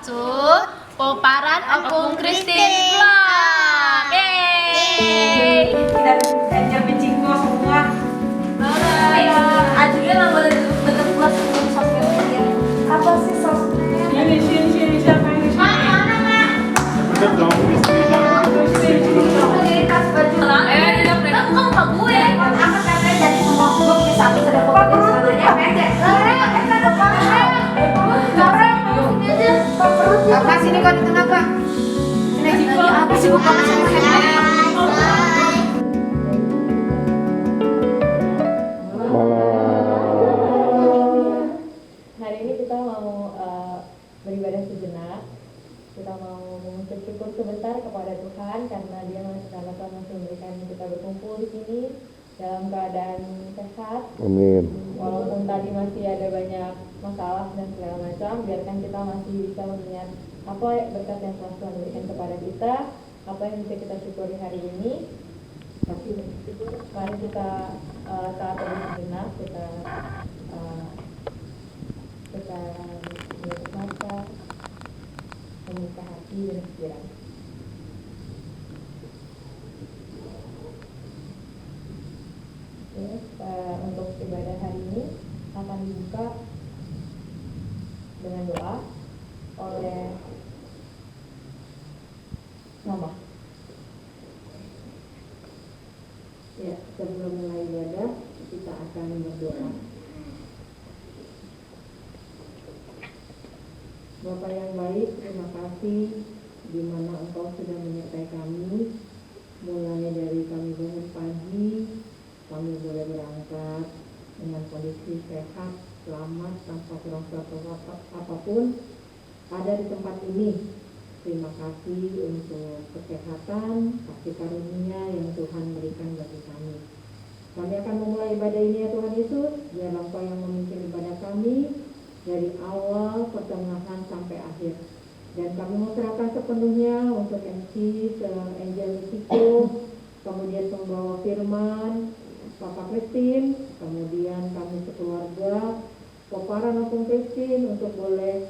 to Poparan Opung Christine Vlog. Yeay. Kita belajar mencingko semua. Ajunya nggak boleh bentuk kelas sosmed media. Apa sih sosmed? Sini siapa yang di sini? Mana Mak? Deket dong, Jadi tas baju orang. Kita bukan muka gue. Apa katanya jadi semua grup di satu sudah fokus sebenarnya pendek. Apa sini kau di tengah kak? Sini jiko aku sibuk banget sama Hari ini kita mau beribadah sejenak. Kita mau mengucap syukur sebentar kepada Tuhan karena Tuhan masih memberikan kita berkumpul di sini dalam keadaan sehat. Amin. Walaupun tadi masih ada banyak masalah dan segala macam, biarkan kita masih bisa mengingat apa berkat yang telah Tuhan berikan kepada kita, apa yang bisa kita syukuri hari ini. Mari kita saat ini sejenak kita menutup mata, membuka hati dan pikiran. Untuk ibadah hari ini akan dibuka dengan doa oleh Mama. Ya, sebelum mulai ibadah kita akan berdoa. Bapa yang baik, terima kasih di mana Engkau sudah menyertai kami, mulai dari kami bangun pagi, kami boleh berangkat dengan kondisi sehat, selamat, tanpa kurang suatu apapun ada di tempat ini. Terima kasih untuk kesehatan, kasih karunia yang Tuhan berikan bagi kami. Kami akan memulai ibadah ini ya Tuhan Yesus, biarlah Engkau yang memimpin ibadah kami dari awal pertengahan sampai akhir. Dan kami mau serahkan sepenuhnya untuk MC Angel Risiko, kemudian pembawa firman Papa Christine, kemudian kami sekeluarga Poparan Opung Christine untuk boleh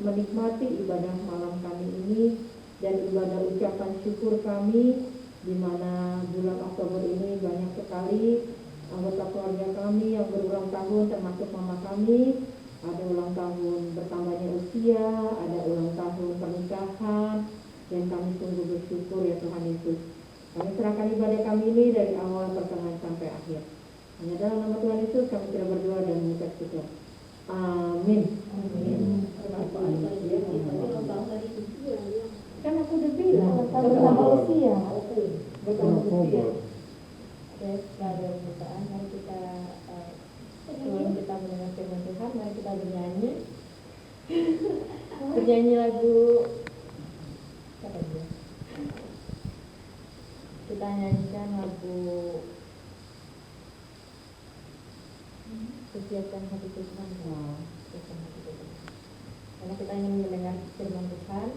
menikmati ibadah malam kami ini dan ibadah ucapan syukur kami, di mana bulan Oktober ini banyak sekali anggota keluarga kami yang berulang tahun, termasuk mama kami. Ada ulang tahun bertambahnya usia, ada ulang tahun pernikahan, dan kami sungguh bersyukur ya Tuhan Yesus. Kami serahkan ibadah kami ini dari awal pertengahan sampai akhir. Hanya dalam nama Tuhan Yesus kami tidak berdoa dan mengucap syukur. Amin. Amin. Kan aku udah bilang bersama usia. Bersama usia. Oke, setelah ada pembukaan, mari kita sebelum kita mendengar firman Tuhan, mari kita bernyanyi. Bernyanyi lagu apa dia? Kita nyanyikan lagu Setiapkan hati Tuhan. Setiapkan hati Tuhan. Karena kita ingin mendengar firman Tuhan,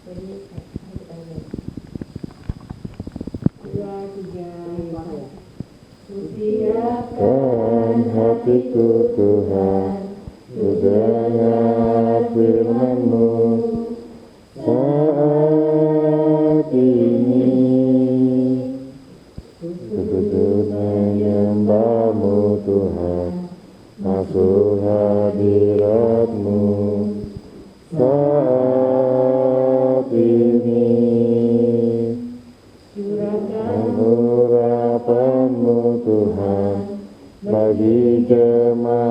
jadi mari kita nyanyi. 2, 3, Setiapkan hatiku Tuhan, ku dengar firman-Mu saat ini. Ku sujud menyembah-Mu Tuhan, masuk hadirat-Mu saat ini. Curahkan urapan-Mu Tuhan bagi jemaat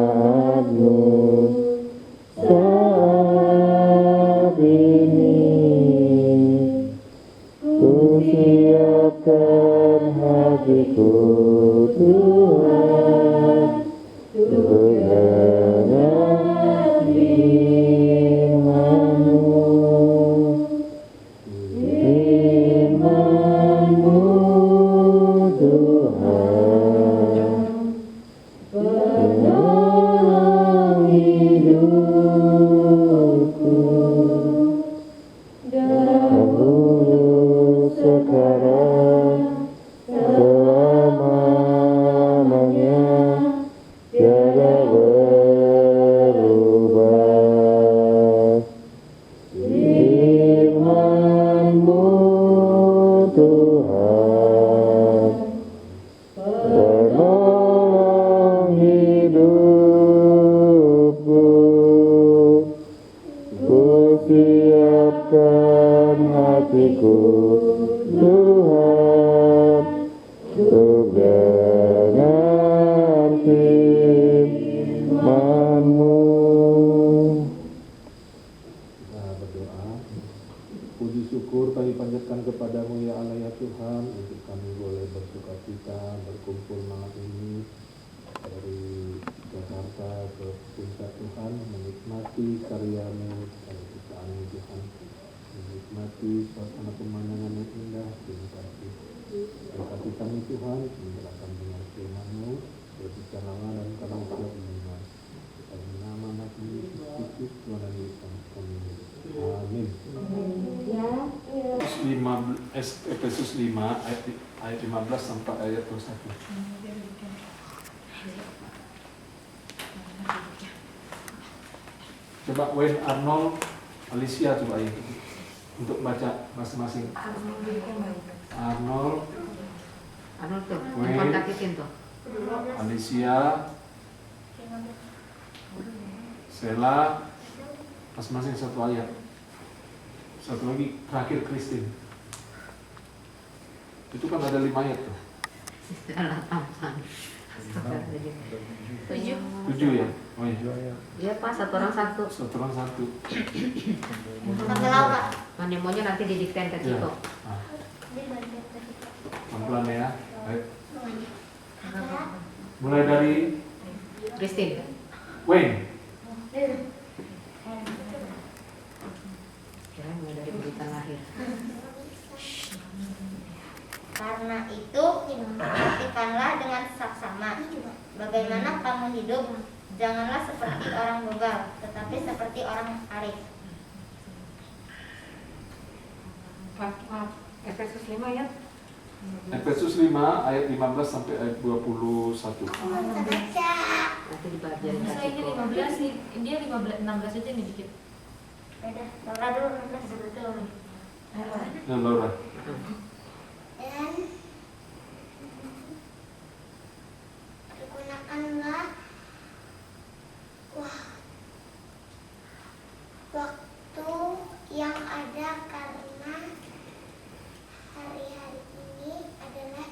bersyukur Tuhan untuk dengar firman-Mu. Kita berdoa. Puji syukur kami panjatkan kepadamu ya Allah ya Tuhan, untuk kami boleh bersukacita berkumpul malam ini dari Jakarta ke Puncak Tuhan, menikmati karya-Mu, karya ciptaan-Mu Tuhan, menikmati suasana pemandangan yang indah. Terima kasih. Berkati kami Tuhan, menyerahkan dengan firman-Mu, berbicaralah dan kami siap mendengar. Dalam nama Nabi Yesus Kristus Tuhan dan Yesus kami. Amin. Efesus 5 ayat 15 sampai ayat 21. Coba Wayne, Arnold, Alicia coba ya untuk baca masing-masing. Arnold tuh, Wait. kontak titin tuh. Alicia, Sela, masing-masing satu ayat. Satu lagi terakhir Christine. Itu kan ada 5 ayat tuh. Salah tampan. 7 ya? Oh iya. Iya Pak, satu orang satu. Satu orang satu. Tante Laura. Manimonya nanti didikten ke Ya. Ciko. Nah, pelan-pelan ya. Baik. Mulai dari Christine. Wayne. Ya, mulai dari berita lahir. Karena itu, perhatikanlah dengan saksama bagaimana kamu hidup. Janganlah seperti orang begal, tetapi seperti orang arif. Maaf, Efesus 5 ya. Efesus 5 ayat 15 sampai ayat 21. Nanti dibagian ke Saya ini Ciko. 15 nih, dia 15, 16 aja nih dikit. Udah, Laura dulu, betul. Ya Laura. Dan pergunakanlah waktu yang ada, karena hari-hari ini adalah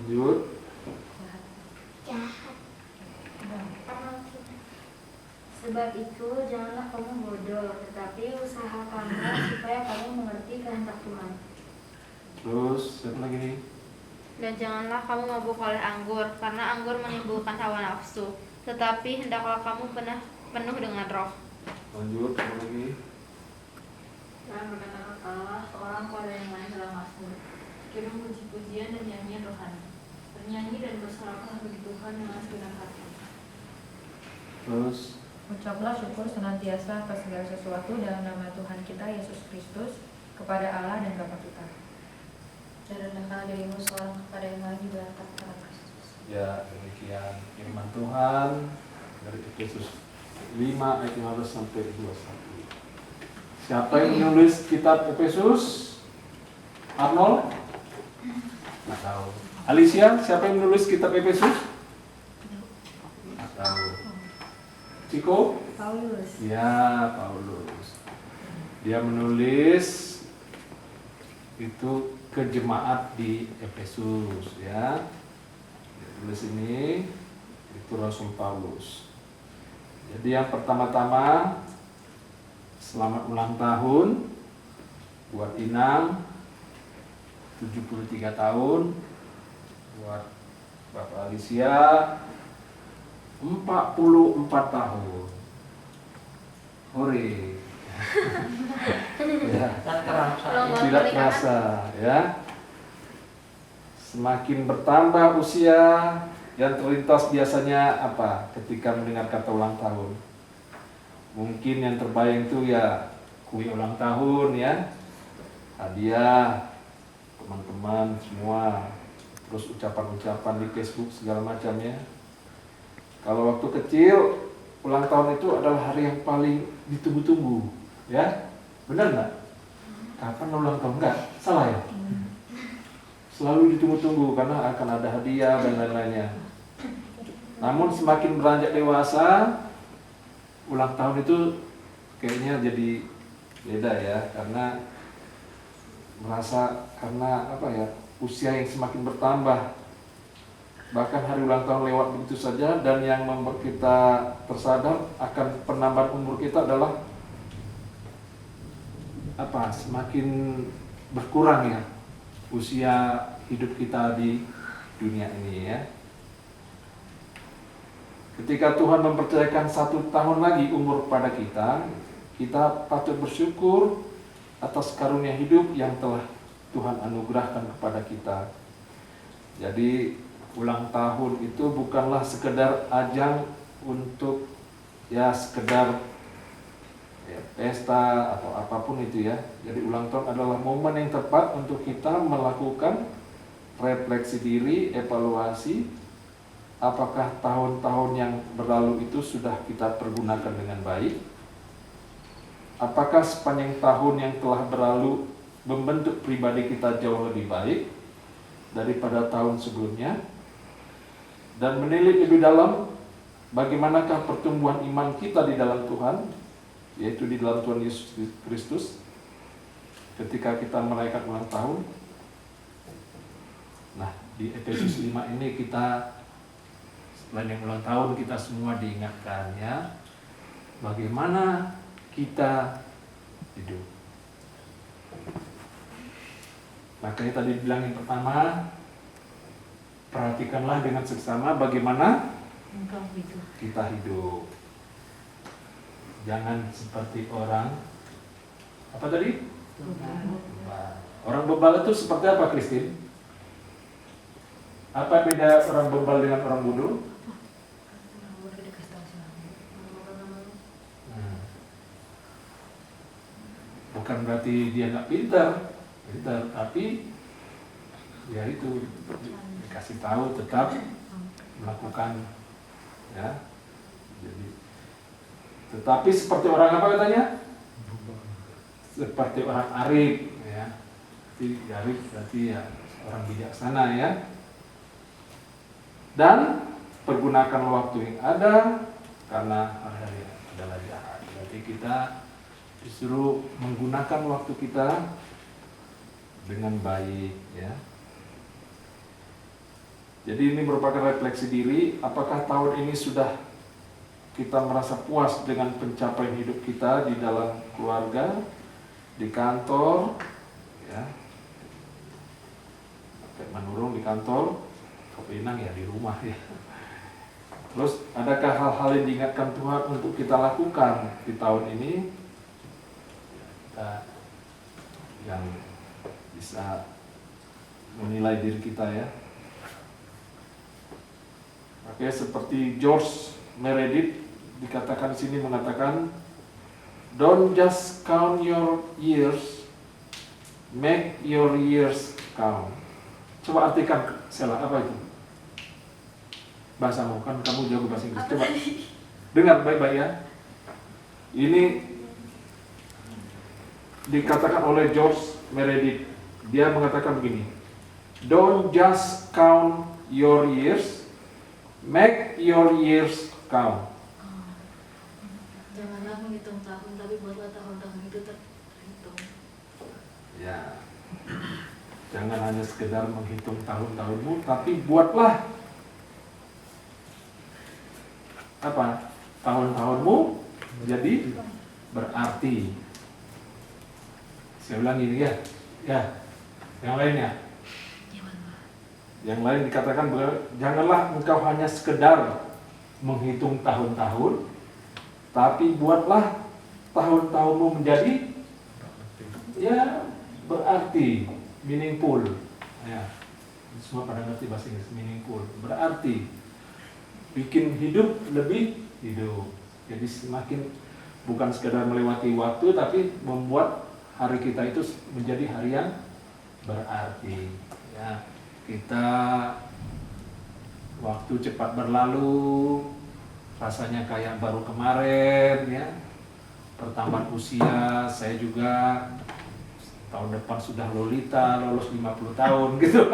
Lanjut. jahat. Sebab itu janganlah kamu bodoh, tetapi usahakanlah supaya kamu mengerti kehendak Tuhan. Terus siapa lagi nih? Dan janganlah kamu mabuk oleh anggur, karena anggur menimbulkan hawa nafsu. Tetapi hendaklah kamu penuh dengan roh. Lanjut, siapa lagi? Dan berkata Allah seorang kepada yang lain dalam Mazmur, kirim puji-pujian dan nyanyian rohani, bernyanyi dan bersoraklah bagi Tuhan dengan segenap hati. Terus Ucaplah syukur senantiasa atas segala sesuatu dalam nama Tuhan kita Yesus Kristus kepada Allah dan Bapa kita. Dan rendahkanlah dirimu seorang kepada yang lain juga kata Kristus. ya demikian firman Tuhan dari Efesus 5 ayat 15 sampai 21. Siapa yang menulis kitab Efesus? Arnold? Nggak tahu. Alicia, siapa yang menulis kitab Efesus? Nggak tahu. Ciko? Paulus. Ya, Paulus. Dia menulis itu ke jemaat di Efesus, ya. Dia tulis ini itu Rasul Paulus. Jadi yang pertama-tama selamat ulang tahun buat Inang 73 tahun, buat Bapak Alicia 44 tahun. Hore. Ya, tidak terasa ya. Semakin bertambah usia, yang terlintas biasanya apa ketika mendengar kata ulang tahun? Mungkin yang terbayang itu ya kue ulang tahun ya, hadiah, teman-teman semua, terus ucapan-ucapan di Facebook segala macam ya. Kalau waktu kecil, ulang tahun itu adalah hari yang paling ditunggu-tunggu, ya, benar nggak? Kapan ulang tahun? Enggak, salah ya? Selalu ditunggu-tunggu karena akan ada hadiah dan lain-lainnya. Namun semakin beranjak dewasa, ulang tahun itu kayaknya jadi beda ya, karena merasa karena apa ya, usia yang semakin bertambah, bahkan hari ulang tahun lewat begitu saja, dan yang membuat kita tersadar akan penambahan umur kita adalah apa, semakin berkurang ya usia hidup kita di dunia ini ya. Ketika Tuhan mempercayakan 1 tahun lagi umur pada kita, kita patut bersyukur atas karunia hidup yang telah Tuhan anugerahkan kepada kita. Jadi ulang tahun itu bukanlah sekedar ajang untuk ya sekedar ya, pesta atau apapun itu ya. Jadi ulang tahun adalah momen yang tepat untuk kita melakukan refleksi diri, evaluasi. Apakah tahun-tahun yang berlalu itu sudah kita pergunakan dengan baik? Apakah sepanjang tahun yang telah berlalu membentuk pribadi kita jauh lebih baik daripada tahun sebelumnya? Dan menilik lebih dalam bagaimanakah pertumbuhan iman kita di dalam Tuhan, yaitu di dalam Tuhan Yesus Kristus, ketika kita merayakan ulang tahun. Nah, di Efesus 5 ini kita selain yang ulang tahun, kita semua diingatkan ya, bagaimana kita hidup. Makanya tadi bilang yang pertama, perhatikanlah dengan seksama bagaimana kita hidup. Jangan seperti orang apa tadi? Bebal. Orang bebal itu seperti apa, Christine? Apa beda orang bebal dengan orang bodoh? Bukan berarti dia nggak pintar, tapi ya itu dikasih tahu tetap melakukan ya. Jadi, tetapi seperti orang apa katanya? Seperti orang arif ya. Jadi arif berarti ya orang bijaksana ya. Dan pergunakan waktu yang ada karena hari adalah jahat. Berarti kita disuruh menggunakan waktu kita dengan baik ya. Jadi ini merupakan refleksi diri, apakah tahun ini sudah kita merasa puas dengan pencapaian hidup kita di dalam keluarga, di kantor ya. Kayak menurung di kantor, kepinang ya di rumah ya. Terus adakah hal-hal yang diingatkan Tuhan untuk kita lakukan di tahun ini? Kita yang bisa menilai diri kita ya. Oke, seperti George Meredith dikatakan di sini mengatakan, don't just count your years, make your years count. Coba artikan, Sela, apa itu? Bahasamu, kan kamu jago bahasa Inggris. Coba dengar baik-baik ya. Ini dikatakan oleh George Meredith. Dia mengatakan begini, don't just count your years, make your years count. Janganlah menghitung tahun, tapi buatlah tahun-tahun itu terhitung. Ya, jangan hanya sekedar menghitung tahun-tahunmu, tapi buatlah apa? Tahun-tahunmu jadi berarti. Saya ulangi ini ya. Ya. Yang lainnya. Yang lain dikatakan bahwa janganlah engkau hanya sekedar menghitung tahun-tahun, tapi buatlah tahun-tahunmu menjadi ya berarti, meaningful. Ya. Semua pada ngerti bahasa Inggris, meaningful. Berarti bikin hidup lebih hidup. Jadi semakin bukan sekedar melewati waktu, tapi membuat hari kita itu menjadi hari yang berarti. Ya. Kita waktu cepat berlalu, rasanya kayak baru kemarin ya. Pertambahan usia, saya juga tahun depan sudah lolita, lolos 50 tahun gitu.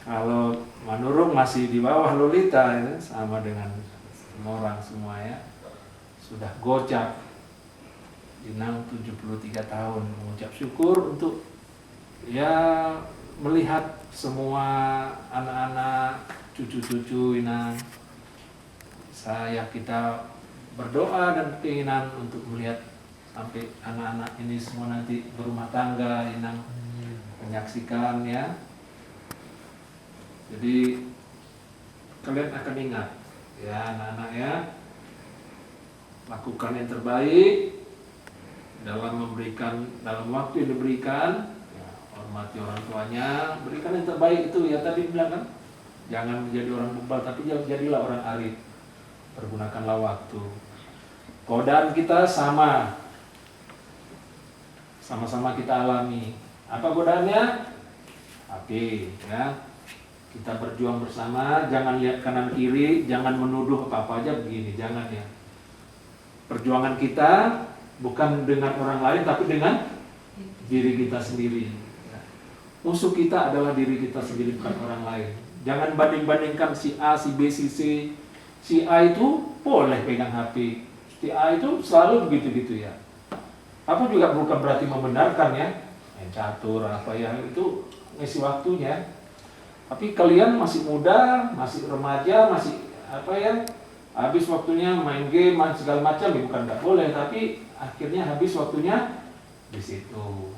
Kalau Manurung masih di bawah lolita ya, sama dengan semua orang semua ya. sudah gocap. Inang 73 tahun mengucap syukur untuk ya melihat semua anak-anak, cucu-cucu Inang. Kita berdoa dan keinginan untuk melihat sampai anak-anak ini semua nanti berumah tangga. Inang menyaksikan ya. Jadi kalian akan ingat ya anak-anak ya, lakukan yang terbaik dalam waktu yang diberikan ya, hormati orang tuanya, berikan yang terbaik itu ya tadi bilang kan, jangan menjadi orang bebal tapi jadilah orang arif, pergunakanlah waktu. Godaan kita sama-sama kita alami. Apa godaannya? Oke ya, kita berjuang bersama, jangan lihat kanan kiri, jangan menuduh apa-apa aja begini, jangan ya. Perjuangan kita bukan dengan orang lain tapi dengan diri kita sendiri. Musuh kita adalah diri kita sendiri, bukan orang lain. Jangan banding-bandingkan si A, si B, si C. Si A itu boleh pegang HP, si A itu selalu begitu-gitu ya. Apa juga bukan berarti membenarkan ya, main catur apa ya, itu ngisi waktunya. Tapi kalian masih muda, masih remaja, masih apa ya, habis waktunya main game, main segala macam ya, bukan nggak boleh, tapi akhirnya habis waktunya di situ.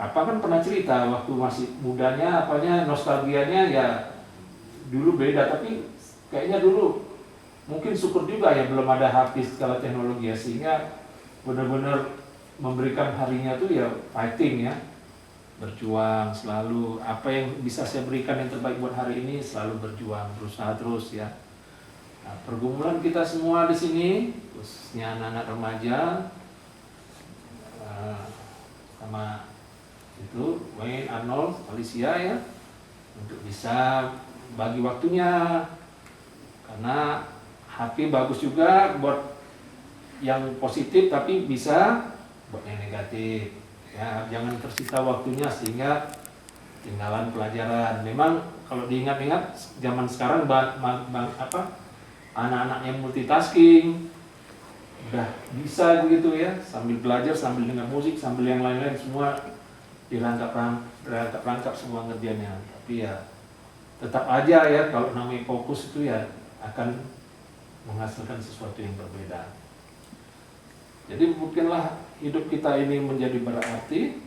Apa kan pernah cerita waktu masih mudanya, apanya nostalgianya ya dulu beda, tapi kayaknya dulu mungkin syukur juga ya belum ada HP segala teknologi ya, sehingga benar-benar memberikan harinya tuh ya fighting ya, berjuang selalu. Apa yang bisa saya berikan yang terbaik buat hari ini, selalu berjuang, berusaha terus ya. Nah, pergumulan kita semua di sini, khususnya anak-anak remaja, sama itu Wayne, Arnold, Alicia ya, untuk bisa bagi waktunya, karena HP bagus juga buat yang positif, tapi bisa buat yang negatif. Ya, jangan tersita waktunya sehingga tinggalan pelajaran. Memang kalau diingat-ingat zaman sekarang anak-anak yang multitasking udah bisa begitu ya, sambil belajar, sambil dengar musik, sambil yang lain-lain semua dirangkap semua ngerjaannya. Tapi ya tetap aja ya, kalau namanya fokus itu ya akan menghasilkan sesuatu yang berbeda. Jadi bikinlah hidup kita ini menjadi berarti.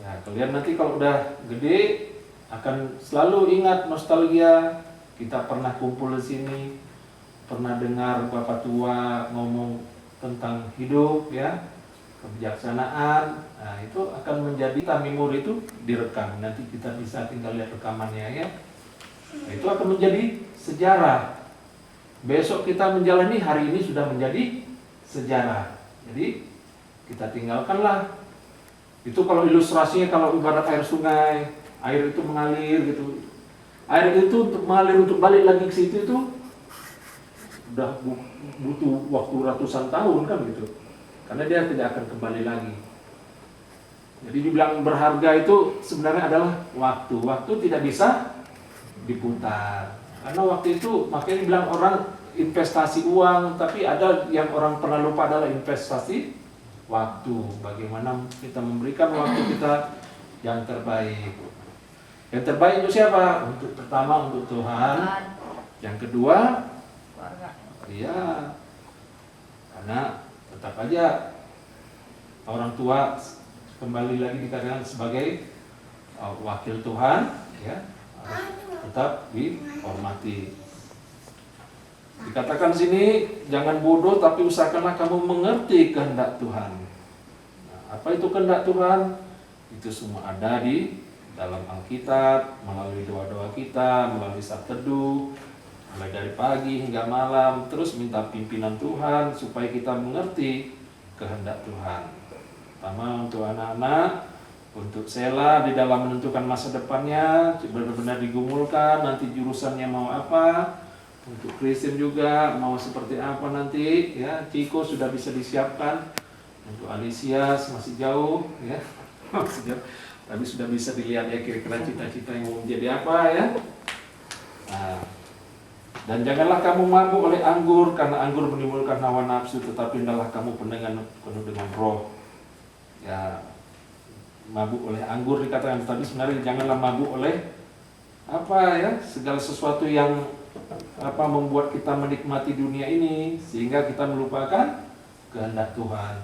Ya, kalian nanti kalau udah gede akan selalu ingat nostalgia. Kita pernah kumpul di sini, pernah dengar bapak tua ngomong tentang hidup ya, kebijaksanaan. Nah, itu akan menjadi memori itu direkam. Nanti kita bisa tinggal lihat rekamannya ya. Nah, itu akan menjadi sejarah. Besok kita menjalani hari ini sudah menjadi sejarah. Jadi kita tinggalkanlah. Itu kalau ilustrasinya, kalau ibarat air sungai, air itu mengalir gitu. Air itu untuk mengalir, untuk balik lagi ke situ itu udah butuh waktu ratusan tahun kan gitu. Karena dia tidak akan kembali lagi. Jadi dibilang berharga itu sebenarnya adalah waktu. Waktu tidak bisa diputar. Karena waktu itu makanya dibilang orang investasi uang, tapi ada yang orang pernah lupa adalah investasi waktu. Bagaimana kita memberikan waktu kita yang terbaik. Yang terbaik untuk siapa? Untuk pertama untuk Tuhan. Yang kedua, iya. Karena tetap aja orang tua kembali lagi dikatakan sebagai wakil Tuhan, ya, harus tetap dihormati. Dikatakan sini, jangan bodoh tapi usahakanlah kamu mengerti kehendak Tuhan. Nah, apa itu kehendak Tuhan? Itu semua ada di dalam Alkitab, melalui doa-doa kita, melalui saat teduh, mulai dari pagi hingga malam, terus minta pimpinan Tuhan supaya kita mengerti kehendak Tuhan. Pertama untuk anak-anak, untuk Sela di dalam menentukan masa depannya, benar-benar digumulkan nanti jurusannya mau apa. Untuk Kristen juga mau seperti apa nanti, ya. Ciko sudah bisa disiapkan. Untuk Alicia masih jauh, ya, masih jauh. Tapi sudah bisa dilihat ya kira-kira cita-cita yang mau menjadi apa ya. Nah, Dan janganlah kamu mabuk oleh anggur, karena anggur menimbulkan hawa nafsu, tetapi hendaklah kamu penuh dengan roh. Ya, mabuk oleh anggur dikatakan, tapi sebenarnya janganlah mabuk oleh segala sesuatu yang membuat kita menikmati dunia ini sehingga kita melupakan kehendak Tuhan.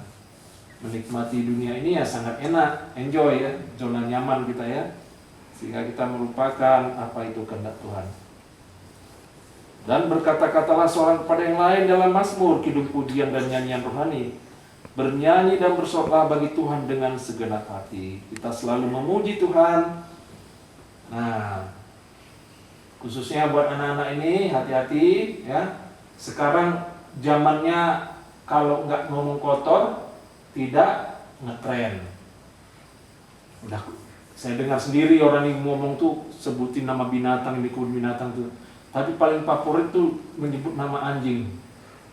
Menikmati dunia ini ya sangat enak, enjoy ya, zona nyaman kita ya, sehingga kita melupakan apa itu kehendak Tuhan. Dan berkata-katalah seorang kepada yang lain dalam mazmur, kidung pujian dan nyanyian rohani. Bernyanyi dan bersoraklah bagi Tuhan dengan segenap hati. Kita selalu memuji Tuhan. Nah, khususnya buat anak-anak ini, hati-hati ya. Sekarang zamannya kalau nggak ngomong kotor, tidak ngetren. Udah, saya dengar sendiri orang yang ngomong tuh sebutin nama binatang, di kebun binatang tuh. Tapi paling favorit tuh menyebut nama anjing.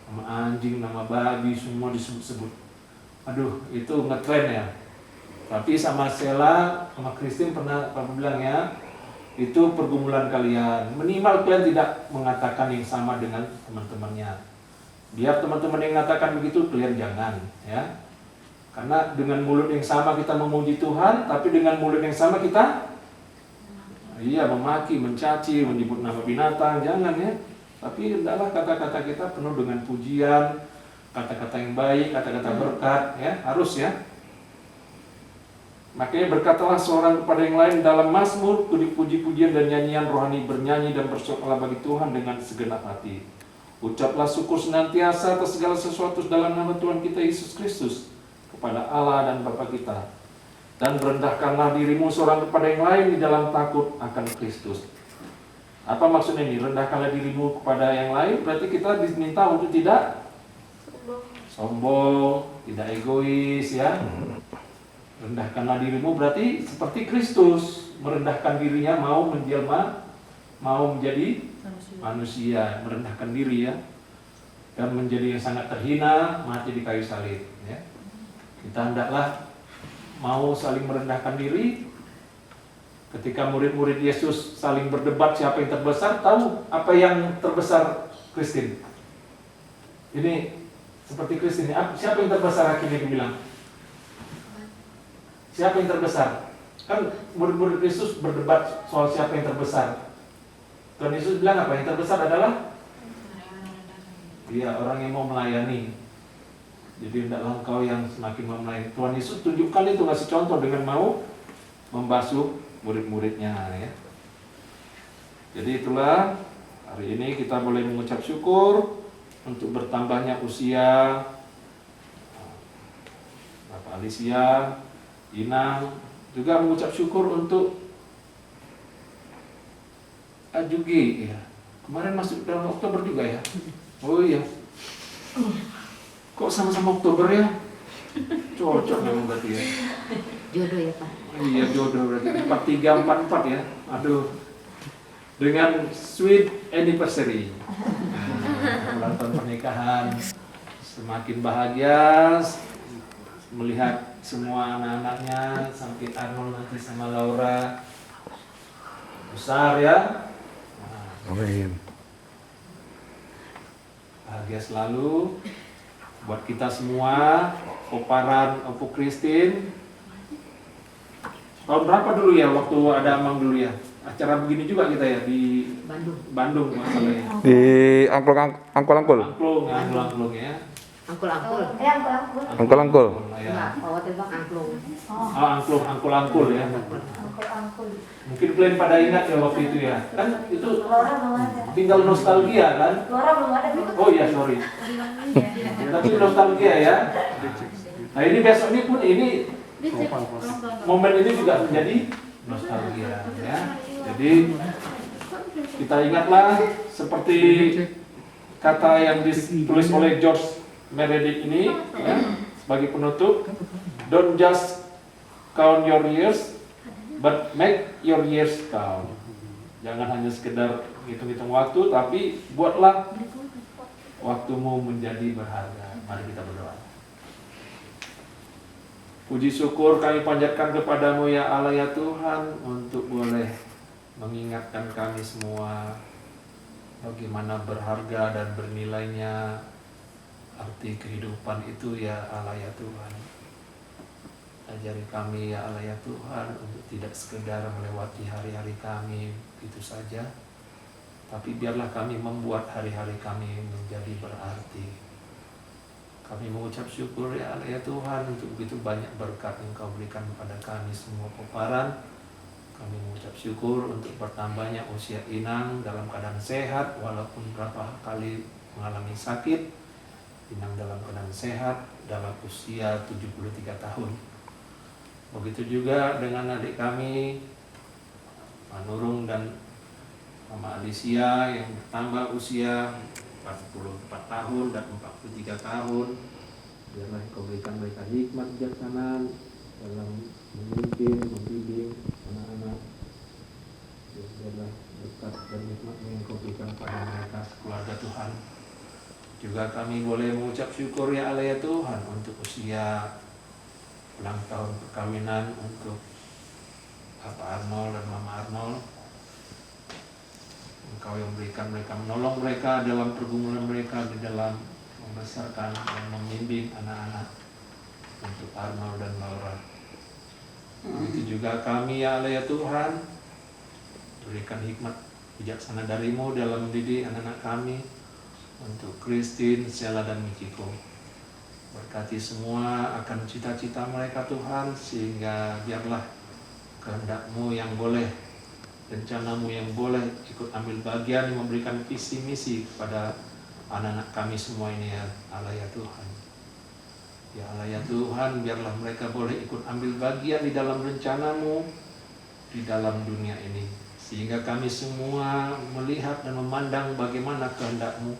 Nama anjing, nama babi, semua disebut-sebut. Aduh, itu ngetren ya. Tapi sama Sheila, sama Christine pernah Papa bilang ya, itu pergumulan kalian. Minimal kalian tidak mengatakan yang sama dengan teman-temannya. Biar teman-teman yang mengatakan begitu, kalian jangan ya. Karena dengan mulut yang sama kita memuji Tuhan, tapi dengan mulut yang sama kita memaki, mencaci, menyebut nama binatang, jangan ya. Tapi hendaklah kata-kata kita penuh dengan pujian, kata-kata yang baik, kata-kata berkat ya, harus ya. Makanya berkatalah seorang kepada yang lain dalam mazmur, puji-pujian dan nyanyian rohani, bernyanyi dan bersoraklah bagi Tuhan dengan segenap hati. Ucaplah syukur senantiasa atas segala sesuatu dalam nama Tuhan kita Yesus Kristus kepada Allah dan Bapa kita. Dan rendahkanlah dirimu seorang kepada yang lain di dalam takut akan Kristus. Apa maksudnya ini? Rendahkanlah dirimu kepada yang lain, berarti kita diminta untuk tidak sombong, tidak egois ya. Rendahkanlah dirimu berarti seperti Kristus merendahkan dirinya, mau menjelma, mau menjadi manusia, merendahkan diri ya, dan menjadi yang sangat terhina, mati di kayu salib ya. Kita hendaklah mau saling merendahkan diri. Ketika murid-murid Yesus saling berdebat siapa yang terbesar, tahu apa yang terbesar Kristen? Ini seperti Kristen, siapa yang terbesar akhirnya dibilang? Siapa yang terbesar? Kan murid-murid Yesus berdebat soal siapa yang terbesar. Tuhan Yesus bilang apa? Yang terbesar adalah orang yang mau melayani. Jadi hendaklah engkau yang semakin mau melayani. Tuhan Yesus tunjukkan itu, ngasih contoh dengan mau membasuh murid-muridnya ya. Jadi itulah hari ini kita boleh mengucap syukur untuk bertambahnya usia Bapak Alicia, Inang, juga mengucap syukur untuk Ajugi ya. Kemarin masuk dalam Oktober juga ya. Oh iya. Kok sama-sama Oktober ya? Cocok memang berarti ya. Jodoh ya Pak. Iya jodoh berarti 4344 ya. Aduh. Dengan sweet anniversary. Ulang tahun pernikahan. Semakin bahagia melihat semua anak-anaknya, sampai Arnold nanti sama Laura. Besar ya. Amin. Bahagia selalu buat kita semua. Koparan Opo Christine. Tahun berapa dulu ya waktu ada Amang dulu ya? Acara begini juga kita ya di Bandung masalahnya. Di angkul-angkul. Angklung ya. Angkul-angkul. Angkul-angkul. Enggak, khawatir Bang angklung. Oh, angkul ya. Mungkin kalian pada ingat ya waktu itu ya. Kan itu tinggal nostalgia kan? Oh iya, sorry. Tapi nostalgia ya. Nah ini besok ini pun ini momen ini juga menjadi nostalgia ya. Jadi kita ingatlah seperti kata yang ditulis oleh George Meredith ini ya, sebagai penutup, don't just count your years, but make your years count. Jangan hanya sekedar hitung-hitung waktu, tapi buatlah waktumu menjadi berharga. Mari kita berdoa. Puji syukur kami panjatkan kepadamu ya Allah ya Tuhan, untuk boleh mengingatkan kami semua bagaimana berharga dan bernilainya arti kehidupan itu ya Allah ya Tuhan. Ajari kami ya Allah ya Tuhan untuk tidak sekedar melewati hari-hari kami itu saja, tapi biarlah kami membuat hari-hari kami menjadi berarti. Kami mengucap syukur ya Allah ya Tuhan untuk begitu banyak berkat yang Kau berikan kepada kami semua peparan. Kami mengucap syukur untuk bertambahnya usia Inang dalam keadaan sehat, walaupun berapa kali mengalami sakit. Inang dalam keadaan sehat dalam usia 73 tahun. Begitu juga dengan adik kami Manurung dan Mama Alicia yang bertambah usia 44 tahun dan 43 tahun. Biarlah Kau berikan mereka hikmat kebijaksanaan dalam memimpin, membimbing anak-anak. Biarlah berkat dan hikmat yang Kau berikan pada mereka keluarga Tuhan. Juga kami boleh mengucap syukur ya Allah ya Tuhan untuk usia ulang tahun perkawinan untuk Papa Arnold dan Mama Arnold. Engkau yang berikan mereka, menolong mereka dalam pergumulan mereka di dalam membesarkan dan membimbing anak-anak untuk Arnold dan Laura. Begitu juga kami ya Allah ya Tuhan, berikan hikmat bijaksana dari-Mu dalam mendidik anak-anak kami untuk Christine, Sheila dan Mikiko. Berkati semua akan cita-cita mereka Tuhan, sehingga biarlah kehendak-Mu yang boleh, rencana-Mu yang boleh ikut ambil bagian yang memberikan visi misi kepada anak-anak kami semua ini ya Allah ya Tuhan. Ya Allah ya Tuhan, biarlah mereka boleh ikut ambil bagian di dalam rencana-Mu di dalam dunia ini, sehingga kami semua melihat dan memandang bagaimana kehendak-Mu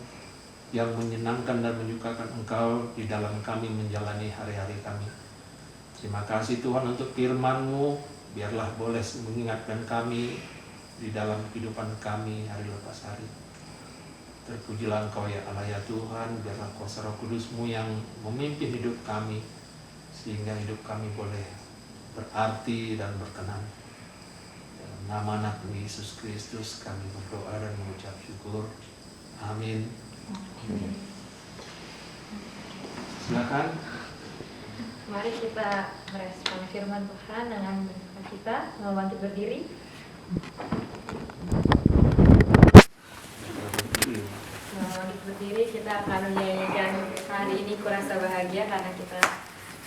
yang menyenangkan dan menyukakan Engkau di dalam kami menjalani hari-hari kami. Terima kasih Tuhan untuk firman-Mu, biarlah boleh mengingatkan kami di dalam kehidupan kami hari lepas hari. Terpujilah Engkau ya Allah ya Tuhan, biarlah kuasa Roh Kudus-Mu yang memimpin hidup kami, sehingga hidup kami boleh berarti dan berkenan. Dalam nama anak Yesus Kristus kami berdoa dan mengucap syukur. Amin. Silakan. Mari kita merespon firman Tuhan dengan kita bangkit berdiri. Bangkit berdiri, kita akan menyanyikan hari ini kurasa bahagia karena kita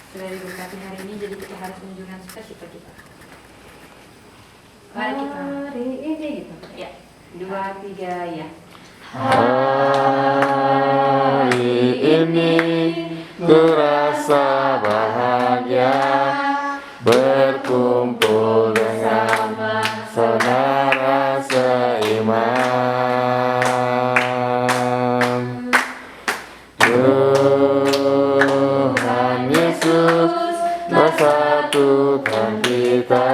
sudah diberkati hari ini, jadi kita harus menunjukkan sukacita kita. Mari kita hari ini gitu. Ya, 2, 3 ya. Hari ini ku rasa bahagia berkumpul dengan saudara seiman. Tuhan Yesus bersatukan kita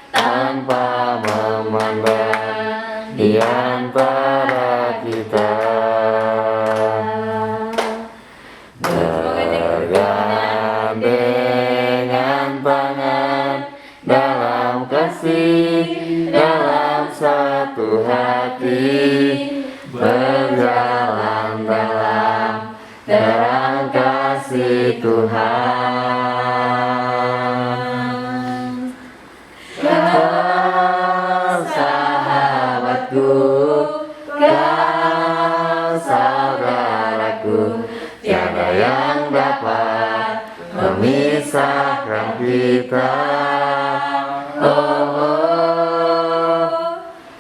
tanpa memandang di antara kita. Bergandengan tangan dalam kasih, dalam satu hati, berjalan dalam terang kasih Tuhan. Kau sahabatku, kau saudaraku, tiada yang dapat memisahkan kita. Oh,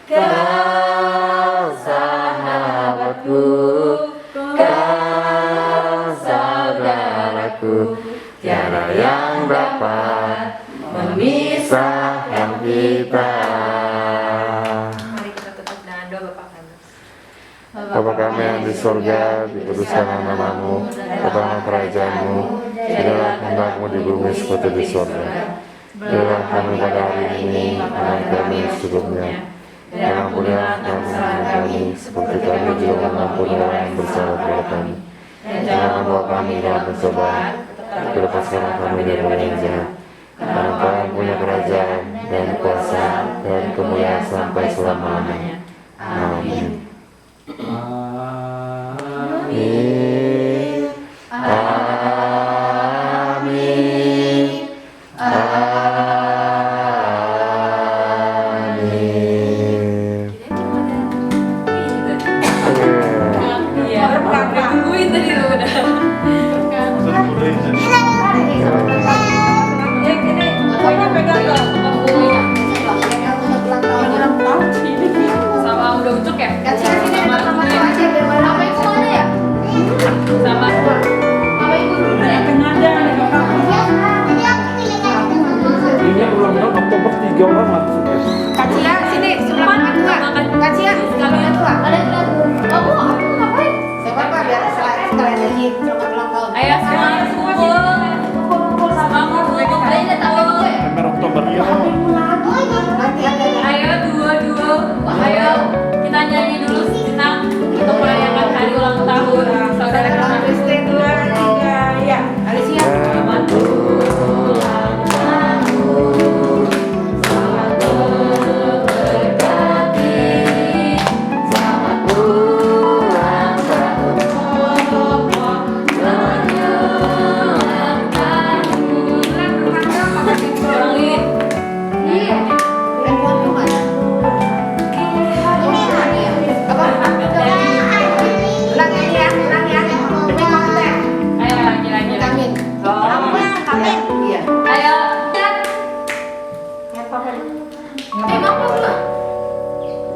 kau sahabatku, kau saudaraku, tiada yang dapat memisahkan kita. Mari kita tutup dengan doa Bapa kami. Bapa kami yang di surga, dikuduskanlah nama-Mu, datanglah kerajaan-Mu, jadilah kehendak-Mu di bumi seperti di surga. Berilah kami pada hari ini makanan kami secukupnya, dan ampunilah kesalahan kami seperti kami juga mengampuni orang yang bersalah kepada kami. Dan jangan bawa kami dalam pencobaan, tapi lepaskanlah kami dari yang jahat. Karena Engkau punya kerajaan dan kuasa dan kemuliaan sampai selama-lamanya. Amin. 3 orang lah sukses. Kak Cia, sini sebelah tua. Kak Cia, sebelah tua. Kamu ngapain? Gak apa-apa, biar sekalian nyanyi selamat ulang tahun. Ayo semangat kumpul. Semangat kumpul. Ember Oktober. Nanti ada Ayo dua. Ayo kita nyanyi dulu sejenak untuk merayakan hari ulang tahun saudara kita. Kristen 2, 3, ya. Alicia. Selamat ulang tahun. Selamat berberkati. Selamat ulang tahun. Menyenangkan. Ulangi. Udah buat tuh kan? Ini ya. Apa? Ulang ya. Demi konten. Ayo lagi. Amin. Amin. Iya. Ayo.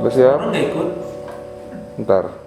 Udah siap? Orang nggak ikut. Ntar.